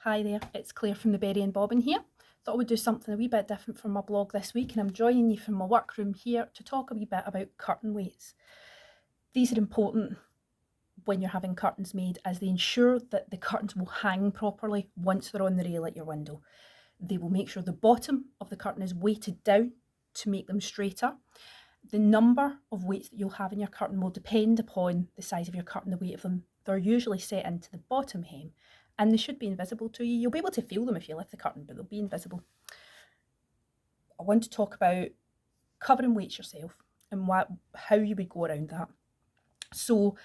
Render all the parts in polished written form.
Hi there, it's Claire from the Berry and Bobbin here. Thought I would do something a wee bit different from my blog this week, and I'm joining you from my workroom here to talk a wee bit about curtain weights. These are important when you're having curtains made, as they ensure that the curtains will hang properly once they're on the rail at your window. They will make sure the bottom of the curtain is weighted down to make them straighter. The number of weights that you'll have in your curtain will depend upon the size of your curtain, the weight of them. They're usually set into the bottom hem, and they should be invisible to you. You'll be able to feel them if you lift the curtain, but they'll be invisible. I want to talk about covering weights yourself and how you would go around that. So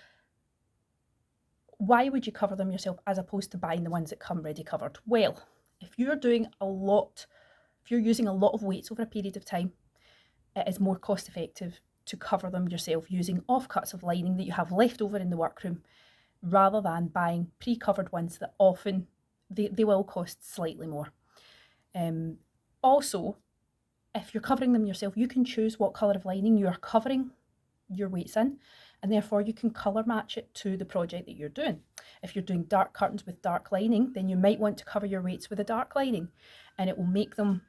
why would you cover them yourself as opposed to buying the ones that come ready covered? Well, if you're using a lot of weights over a period of time, it is more cost effective to cover them yourself using offcuts of lining that you have left over in the workroom, rather than buying pre-covered ones that often they will cost slightly more. Also, if you're covering them yourself, you can choose what colour of lining you are covering your weights in, and therefore you can colour match it to the project that you're doing. If you're doing dark curtains with dark lining, then you might want to cover your weights with a dark lining, and it will make them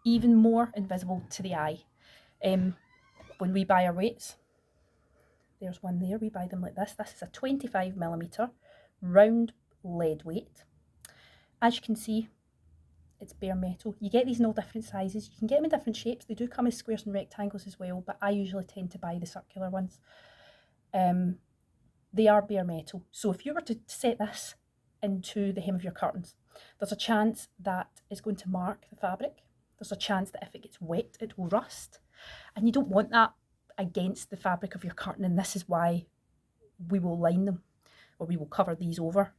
even more invisible to the eye. When we buy our weights, there's one there, we buy them like this. This is a 25mm round lead weight. As you can see, it's bare metal. You get these in all different sizes. You can get them in different shapes. They do come as squares and rectangles as well, but I usually tend to buy the circular ones. They are bare metal. So if you were to set this into the hem of your curtains, there's a chance that it's going to mark the fabric. There's a chance that if it gets wet, it will rust. And you don't want that against the fabric of your curtain, and this is why we will line them, or we will cover these over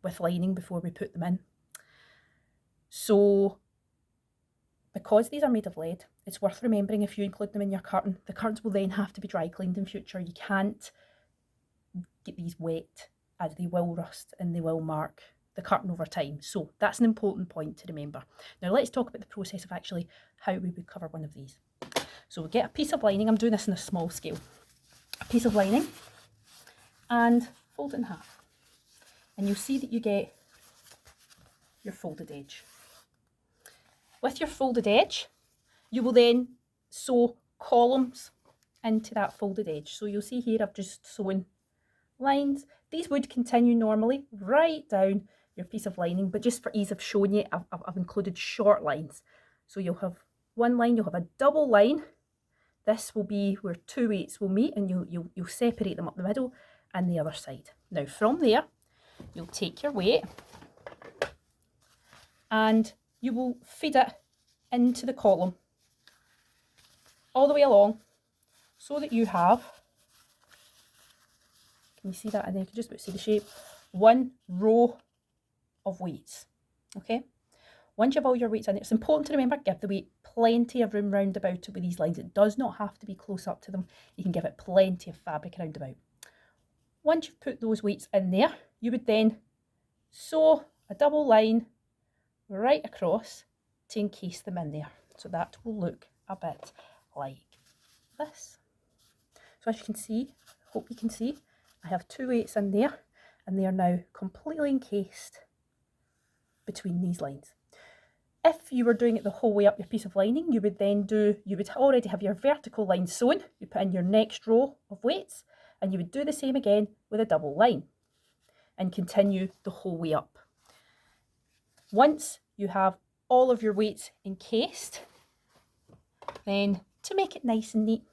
with lining before we put them in. So because these are made of lead, it's worth remembering if you include them in your curtain, the curtains will then have to be dry cleaned in future. You can't get these wet, as they will rust and they will mark the curtain over time. So that's an important point to remember. Now let's talk about the process of actually how we would cover one of these. So we get a piece of lining, I'm doing this on a small scale, a piece of lining, and fold it in half. And you'll see that you get your folded edge. With your folded edge, you will then sew columns into that folded edge. So you'll see here I've just sewn lines. These would continue normally right down your piece of lining, but just for ease of showing you, I've included short lines. So you'll have one line, you'll have a double line. This will be where two weights will meet, and you'll separate them up the middle and the other side. Now from there, you'll take your weight and you will feed it into the column all the way along, so that you have, can you see that? And then you can just about see the shape, one row of weights. Okay, once you have all your weights in, it's important to remember, give the weight plenty of room round about it with these lines. It does not have to be close up to them. You can give it plenty of fabric around about. Once you've put those weights in there, you would then sew a double line right across to encase them in there. So that will look a bit like this. So as you can see, hope you can see, I have two weights in there, and they are now completely encased between these lines. If you were doing it the whole way up your piece of lining, you would already have your vertical line sewn. You put in your next row of weights, and you would do the same again with a double line and continue the whole way up. Once you have all of your weights encased, then to make it nice and neat,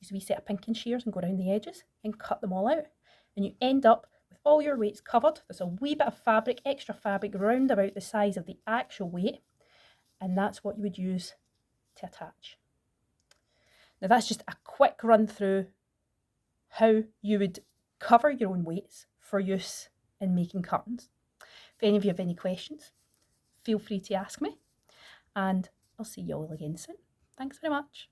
use a wee set of pinking shears and go around the edges and cut them all out. And you end up with all your weights covered. There's a wee bit of fabric, extra fabric, round about the size of the actual weight. And that's what you would use to attach. Now that's just a quick run through how you would cover your own weights for use in making curtains. If any of you have any questions, feel free to ask me, and I'll see you all again soon. Thanks very much.